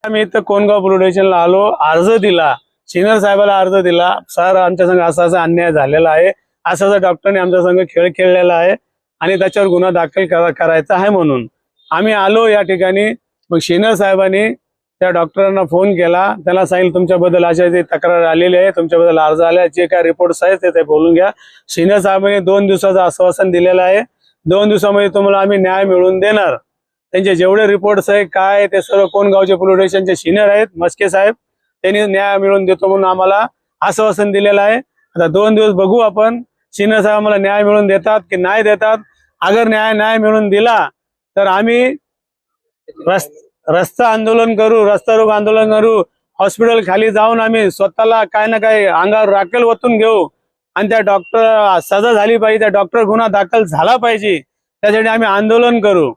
आम्ही इथं कोणगाव पोलीस स्टेशनला आलो, अर्ज दिला, सिनियर साहेबाला अर्ज दिला, सर आमच्या संग असा असा अन्याय झालेला आहे, असा डॉक्टरने आमच्या संग खेळ खेळलेला आहे आणि त्याच्यावर गुन्हा दाखल करायचा आहे म्हणून आम्ही आलो या ठिकाणी। मग सिनियर साहेबांनी त्या डॉक्टरांना फोन केला, त्याला सांगितलं तुमच्याबद्दल अशी तक्रार आलेली आहे, तुमच्याबद्दल अर्ज आला, जे काय रिपोर्ट्स आहेत ते बोलून घ्या। सिनियर साहेबांनी 2 दिवसाचं आश्वासन दिलेलं आहे, 2 दिवसामध्ये तुम्हाला आम्ही न्याय मिळवून देणार। त्यांचे जेवढे रिपोर्ट्स आहे काय ते सर्व कोणगावचे पोलीस स्टेशनचे सिनियर आहेत मस्के साहेब, त्यांनी न्याय मिळवून देतो म्हणून आम्हाला आश्वासन दिलेलं आहे। आता 2 दिवस बघू आपण सिनियर साहेब आम्हाला न्याय मिळवून देतात की नाही देतात। अगर न्याय मिळवून दिला तर आम्ही रस्ता आंदोलन करू, रस्ता रोको आंदोलन करू, हॉस्पिटल खाली जाऊन आम्ही स्वतःला काय ना काय अंगावर राखेल ओतून घेऊ आणि त्या डॉक्टर सजा झाली पाहिजे, त्या डॉक्टर गुन्हा दाखल झाला पाहिजे, त्यासाठी आम्ही आंदोलन करू।